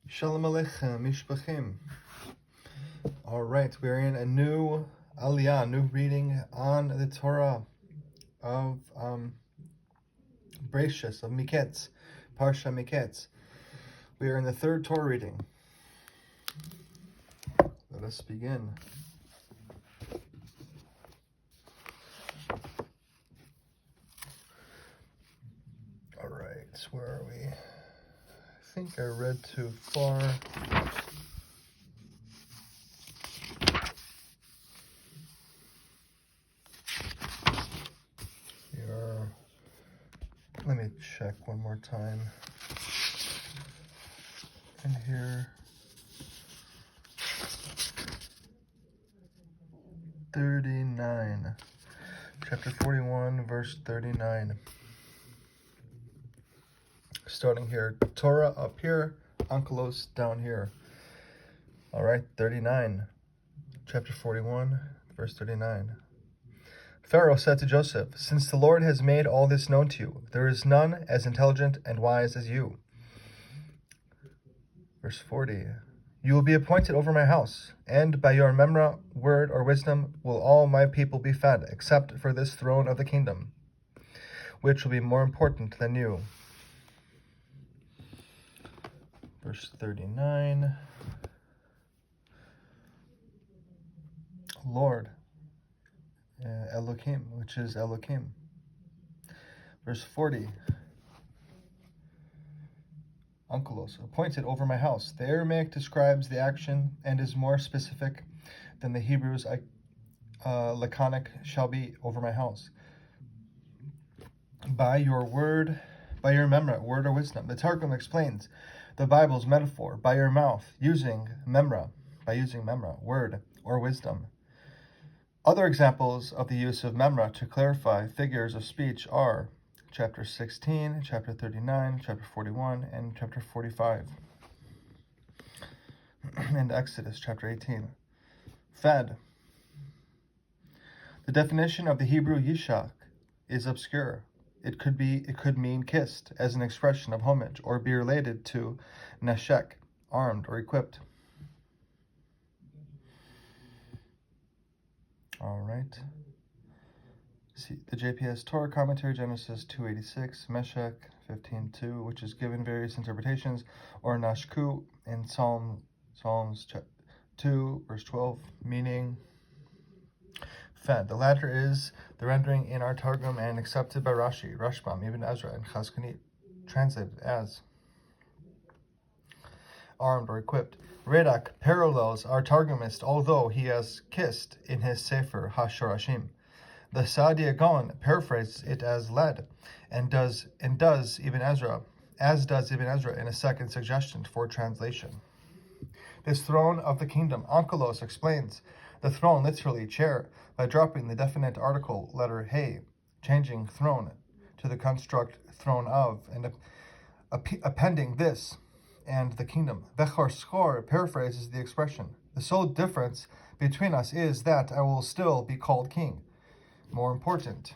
Shalom Aleichem, Mishpachim. All right, we're in a new aliyah, new reading on the Torah of Bereshis, of Mikeitz, Parsha Mikeitz. We are in the third Torah reading. Let us begin. All right, where are we? I think I read too far. Here, let me check one more time. In here, 39, chapter 41, verse 39. Starting here, Torah up here, Onkelos down here. All right, 39, chapter 41, verse 39. Pharaoh said to Joseph, "Since the Lord has made all this known to you, there is none as intelligent and wise as you." Verse 40, "You will be appointed over my house, and by your memra, word, or wisdom will all my people be fed, except for this throne of the kingdom, which will be more important than you." Verse 39, Lord, Elohim, which is Elohim. Verse 40, Onkelos, appointed over my house. The Aramaic describes the action and is more specific than the Hebrew's laconic shall be over my house. By your word, by your memra, word or wisdom. The Targum explains the Bible's metaphor, by your mouth, by using memra, word or wisdom. Other examples of the use of memra to clarify figures of speech are chapter 16, chapter 39, chapter 41, and chapter 45. And Exodus chapter 18. Fed. The definition of the Hebrew yishak is obscure. It could mean kissed as an expression of homage, or be related to neshek, armed or equipped. All right. See the JPS Torah commentary, Genesis 2:86, Meshech 15:2, which is given various interpretations, or nashku in Psalms 2 verse 12, meaning fed. The latter is the rendering in our Targum and accepted by Rashi, Rashbam, Ibn Ezra, and Chazkuni, translated as armed or equipped. Radak parallels our Targumist, although he has kissed in his Sefer HaShorashim. The Saadia Gaon paraphrases it as led, and does Ibn Ezra, in a second suggestion for translation. This throne of the kingdom, Onkelos explains the throne, literally chair, by dropping the definite article letter hey, changing throne to the construct throne of, and appending this and the kingdom. Bechor Skor paraphrases the expression. The sole difference between us is that I will still be called king. More important,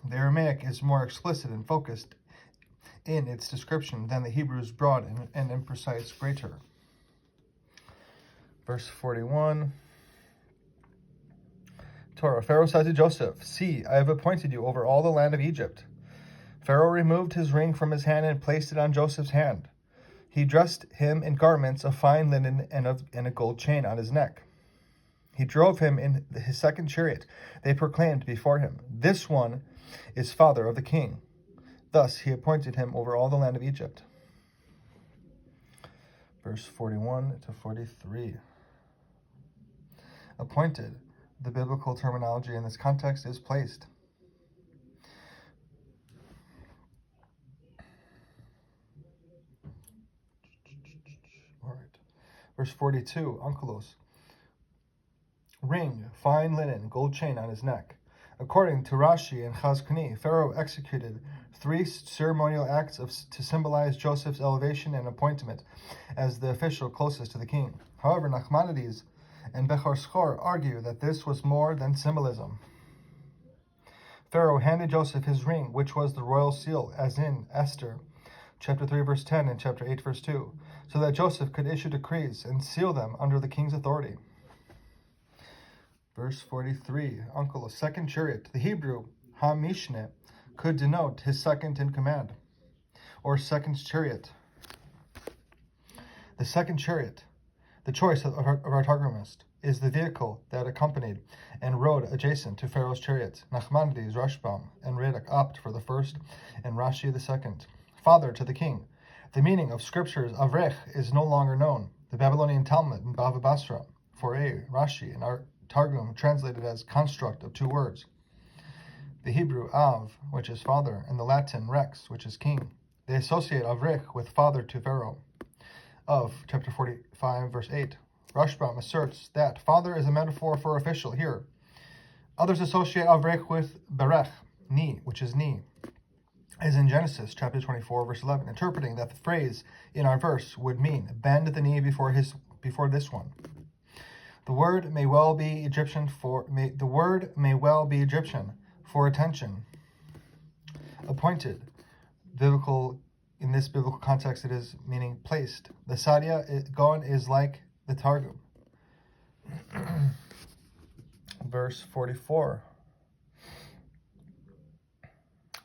the Aramaic is more explicit and focused in its description than the Hebrew's broad and imprecise greater. Verse 41, Torah, Pharaoh said to Joseph, "See, I have appointed you over all the land of Egypt." Pharaoh removed his ring from his hand and placed it on Joseph's hand. He dressed him in garments of fine linen and a gold chain on his neck. He drove him in his second chariot. They proclaimed before him, "This one is father of the king." Thus he appointed him over all the land of Egypt. Verse 41 to 43. Appointed. The biblical terminology in this context is placed. All right. Verse 42, Onkelos. Ring, fine linen, gold chain on his neck. According to Rashi and Chazkuni, Pharaoh executed 3 ceremonial acts to symbolize Joseph's elevation and appointment as the official closest to the king. However, Nachmanides and Bechor Skor argue that this was more than symbolism. Pharaoh handed Joseph his ring, which was the royal seal, as in Esther chapter 3, verse 10, and chapter 8, verse 2, so that Joseph could issue decrees and seal them under the king's authority. Verse 43, Uncle, a second chariot. The Hebrew ha-mishne could denote his second in command, or second chariot. The second chariot, the choice of our Targumist, is the vehicle that accompanied and rode adjacent to Pharaoh's chariot. Nachmanides, Rashbam, and Radak opt for the first, and Rashi the second. Father to the king. The meaning of scriptures Avrech is no longer known. The Babylonian Talmud in Bava Basra, for Rashi, and our Targum translated as construct of two words. The Hebrew Av, which is father, and the Latin Rex, which is king. They associate Avrech with father to Pharaoh. Of chapter 45, verse 8. Rashbam asserts that father is a metaphor for official here. Others associate Avrech with Berech, knee, which is knee, as in Genesis chapter 24, verse 11, interpreting that the phrase in our verse would mean bend the knee before this one. The word may well be Egyptian for attention. Appointed. In this biblical context, it is meaning placed. The Sadia Gaon is like the Targum. Verse 44.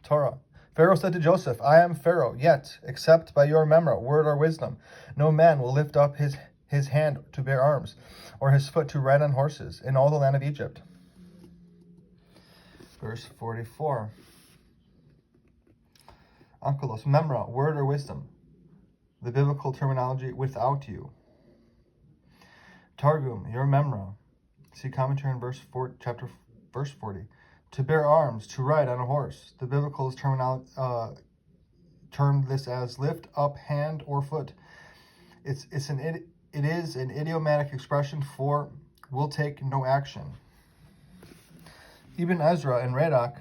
Torah. Pharaoh said to Joseph, I am Pharaoh, yet, except by your memra, word or wisdom, no man will lift up his hand to bear arms, or his foot to ride on horses, in all the land of Egypt. Verse 44. Ankelos, memra, word or wisdom. The biblical terminology, without you. Targum, your memra. See commentary in verse 40. To bear arms, to ride on a horse. The biblical termed this as lift up hand or foot. It is an idiomatic expression for will take no action. Ibn Ezra and Radak,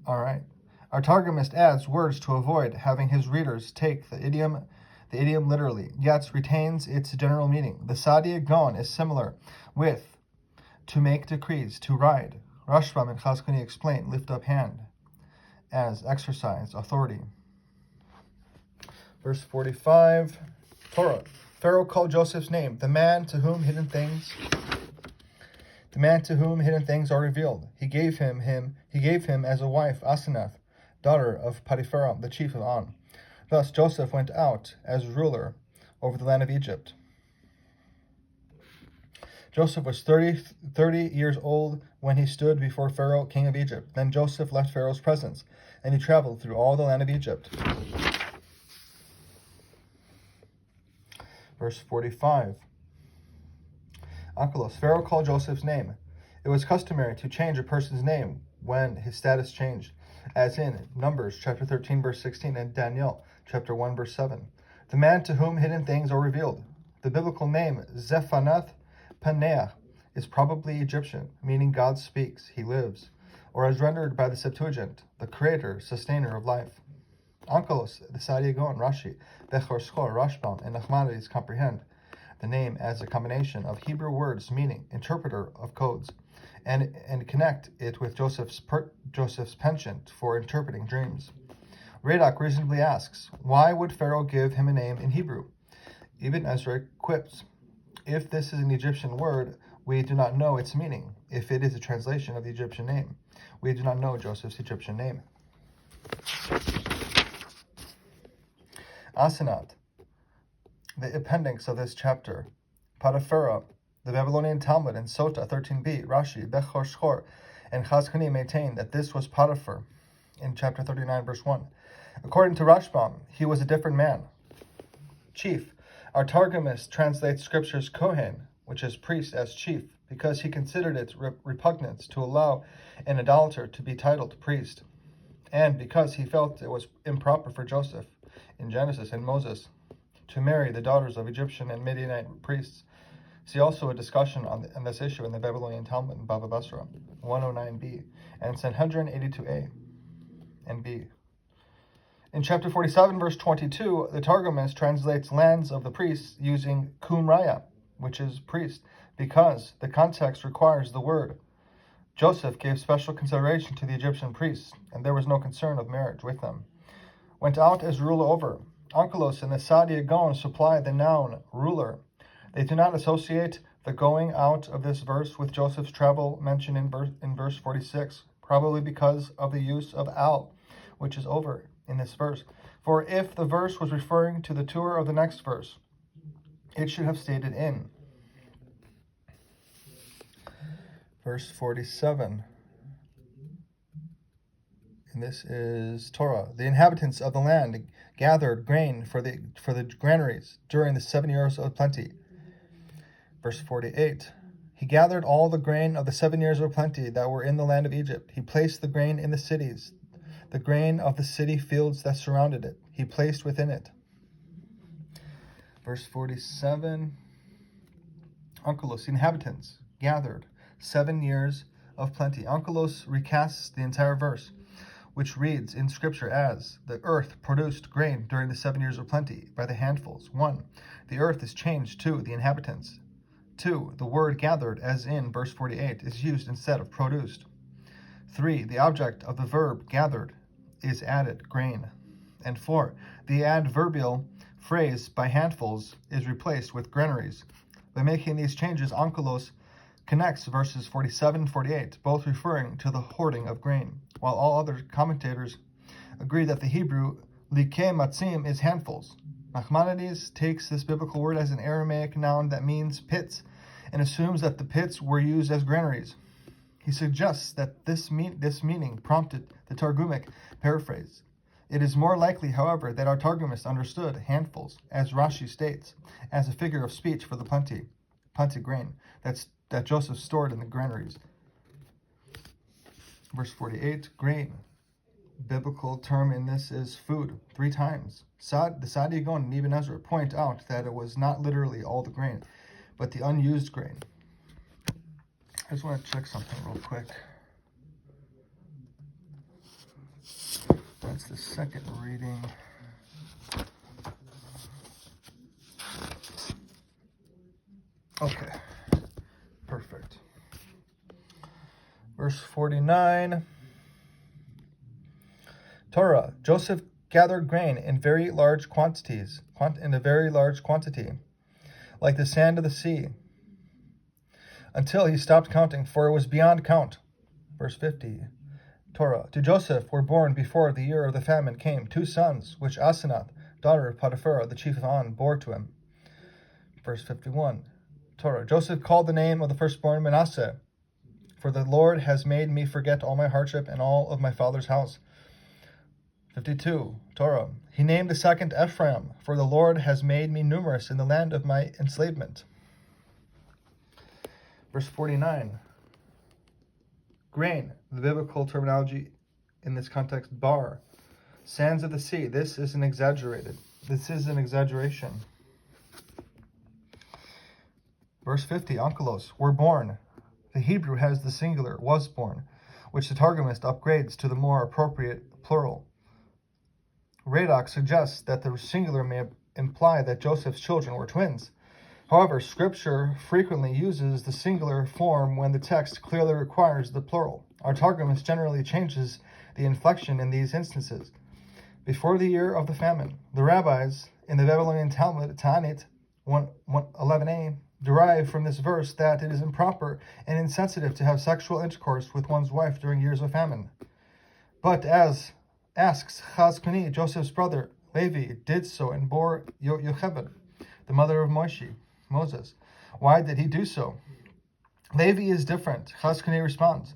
all right. Our Targumist adds words to avoid having his readers take the idiom literally, yet retains its general meaning. The Sadia Gaon is similar with to make decrees, to ride. Rashbam and Chazkuni explain lift up hand as exercise, authority. Verse 45, Torah. Pharaoh called Joseph's name, the man to whom hidden things are revealed. He gave him as a wife Asenath, daughter of Potiphar, the chief of On. Thus Joseph went out as ruler over the land of Egypt. Joseph was 30 years old when he stood before Pharaoh, king of Egypt. Then Joseph left Pharaoh's presence, and he traveled through all the land of Egypt. Verse 45. Ankelos, Pharaoh called Joseph's name. It was customary to change a person's name when his status changed, as in Numbers chapter 13, verse 16, and Daniel chapter 1, verse 7. The man to whom hidden things are revealed. The biblical name Zephanath Paneah is probably Egyptian, meaning God speaks, he lives, or as rendered by the Septuagint, the creator, sustainer of life. Ankelos, the Sadia Gaon, Rashi, Bechor Schor, Rashbam, and Nachmanides comprehend the name as a combination of Hebrew words meaning interpreter of codes, and connect it with Joseph's penchant for interpreting dreams. Radak reasonably asks, why would Pharaoh give him a name in Hebrew? Ibn Ezra quips, if this is an Egyptian word, we do not know its meaning. If it is a translation of the Egyptian name, we do not know Joseph's Egyptian name. Asenat, the appendix of this chapter. Potiphar, the Babylonian Talmud in Sota 13b, Rashi, Bechor Shchor, and Chazkuni maintain that this was Potiphar in chapter 39, verse 1. According to Rashbam, he was a different man. Chief. Our Targumist translates scripture's Kohen, which is priest, as chief, because he considered it repugnant to allow an idolater to be titled priest, and because he felt it was improper for Joseph, in Genesis and Moses, to marry the daughters of Egyptian and Midianite priests. See also a discussion on this issue in the Babylonian Talmud in Bava Basra, 109b, and Sanhedrin 82a and b. In chapter 47, verse 22, the Targumist translates lands of the priests using kumraya, which is priest, because the context requires the word. Joseph gave special consideration to the Egyptian priests, and there was no concern of marriage with them. went out as ruler over. Onkelos and the Sadia Gon supply the noun ruler. They do not associate the going out of this verse with Joseph's travel mentioned in verse 46, probably because of the use of al, which is over in this verse. For if the verse was referring to the tour of the next verse, it should have stated in. Verse 47. And this is Torah. The inhabitants of the land gathered grain for the granaries during the 7 years of plenty. Verse 48. He gathered all the grain of the 7 years of plenty that were in the land of Egypt. He placed the grain in the cities, the grain of the city fields that surrounded it. He placed within it. Verse 47. Onkelos, the inhabitants, gathered 7 years of plenty. Onkelos recasts the entire verse, which reads in Scripture as, the earth produced grain during the 7 years of plenty by the handfuls. 1. The earth is changed to the inhabitants. 2. The word gathered, as in verse 48, is used instead of produced. 3. The object of the verb gathered is added, grain. And 4. The adverbial phrase by handfuls is replaced with granaries. By making these changes, Onkelos connects verses 47 and 48, both referring to the hoarding of grain, while all other commentators agree that the Hebrew likeh matzim is handfuls. Nachmanides takes this biblical word as an Aramaic noun that means pits, and assumes that the pits were used as granaries. He suggests that this meaning prompted the Targumic paraphrase. It is more likely, however, that our Targumist understood handfuls, as Rashi states, as a figure of speech for the plenty grain that Joseph stored in the granaries. Verse 48, grain. Biblical term in this is food, 3 times. The Sadia Gon and Ibn Ezra point out that it was not literally all the grain, but the unused grain. I just want to check something real quick. That's the second reading. Okay, perfect. Verse 49. Torah, Joseph gathered grain in very large quantities, like the sand of the sea, until he stopped counting, for it was beyond count. Verse 50. Torah, to Joseph were born before the year of the famine came 2 sons, which Asenath, daughter of Potiphar, the chief of On, bore to him. Verse 51. Torah, Joseph called the name of the firstborn Manasseh, for the Lord has made me forget all my hardship and all of my father's house. 52. Torah, he named the second Ephraim, for the Lord has made me numerous in the land of my enslavement. Verse 49. Grain, the biblical terminology in this context, bar. Sands of the sea, this is an exaggeration. Verse 50, Onkelos, were born. The Hebrew has the singular, was born, which the Targumist upgrades to the more appropriate plural. Radak suggests that the singular may imply that Joseph's children were twins. However, Scripture frequently uses the singular form when the text clearly requires the plural. Our Targumist generally changes the inflection in these instances. Before the year of the famine, the rabbis in the Babylonian Talmud, Ta'anit 11a, derive from this verse that it is improper and insensitive to have sexual intercourse with one's wife during years of famine. But as asks Chazkuni, Joseph's brother, Levi, did so and bore Yocheved, the mother of Moses. Why did he do so? Levi is different. Chazkuni responds.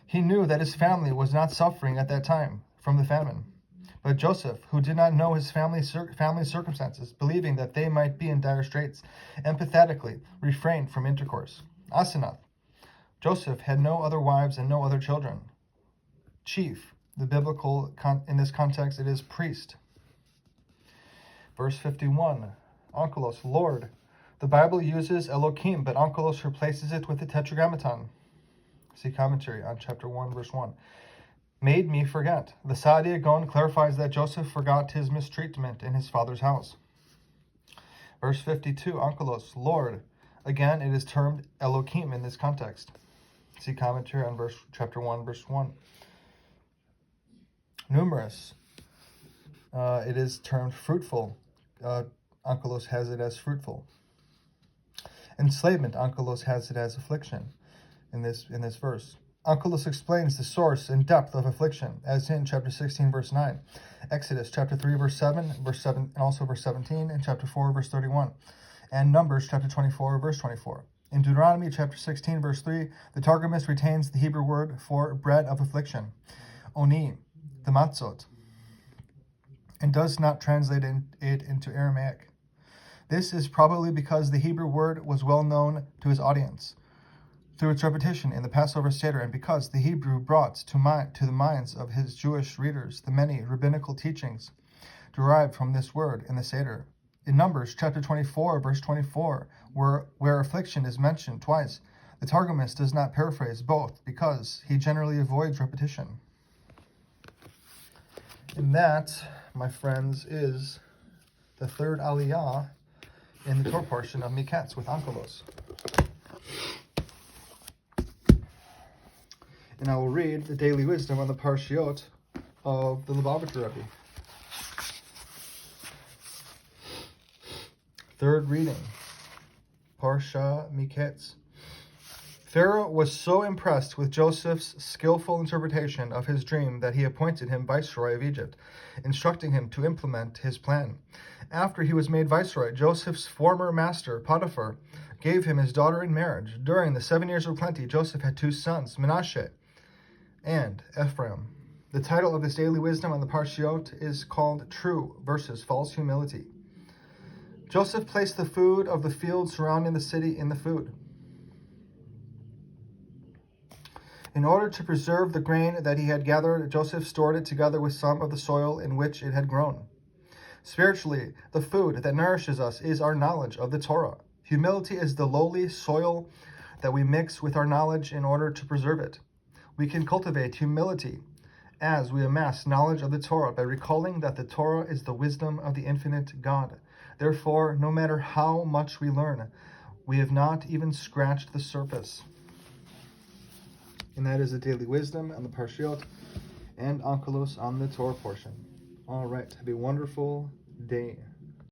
He knew that his family was not suffering at that time from the famine. But Joseph, who did not know his family circumstances, believing that they might be in dire straits, empathetically refrained from intercourse. Asenath, Joseph had no other wives and no other children. Chief, the biblical, in this context, it is priest. Verse 51, Onkelos, Lord. The Bible uses Elohim, but Onkelos replaces it with the Tetragrammaton. See commentary on chapter 1, verse 1. Made me forget. The Sadia Gon clarifies that Joseph forgot his mistreatment in his father's house. Verse 52, Onkelos, Lord. Again, it is termed Elohim in this context. See commentary on chapter 1, verse 1. Numerous. it is termed fruitful. Onkelos has it as fruitful. Enslavement, Onkelos has it as affliction in this verse. Onkelos explains the source and depth of affliction, as in chapter 16, verse 9, Exodus chapter 3, verse 7, and also verse 17, and chapter 4, verse 31, and Numbers chapter 24, verse 24. In Deuteronomy chapter 16, verse 3, the Targumist retains the Hebrew word for bread of affliction, oni, the matzot, and does not translate it into Aramaic. This is probably because the Hebrew word was well known to his audience through its repetition in the Passover Seder, and because the Hebrew brought to the minds of his Jewish readers the many rabbinical teachings derived from this word in the Seder. In Numbers chapter 24, verse 24, where affliction is mentioned twice, the Targumist does not paraphrase both because he generally avoids repetition. And that, my friends, is the third aliyah in the Torah portion of Mikeitz with Onkelos. And I will read the daily wisdom on the Parshiot of the Lubavitcher Rebbe. Third reading, Parsha Mikeitz. Pharaoh was so impressed with Joseph's skillful interpretation of his dream that he appointed him viceroy of Egypt, instructing him to implement his plan. After he was made viceroy, Joseph's former master, Potiphar, gave him his daughter in marriage. During the 7 years of plenty, Joseph had 2 sons, Menashe and Ephraim. The title of this daily wisdom on the Parshiot is called True versus False Humility. Joseph placed the food of the field surrounding the city in the food. In order to preserve the grain that he had gathered, Joseph stored it together with some of the soil in which it had grown. Spiritually, the food that nourishes us is our knowledge of the Torah. Humility is the lowly soil that we mix with our knowledge in order to preserve it. We can cultivate humility as we amass knowledge of the Torah by recalling that the Torah is the wisdom of the infinite God. Therefore, no matter how much we learn, we have not even scratched the surface. And that is the daily wisdom on the Parshiot and Onkelos on the Torah portion. All right, have a wonderful day.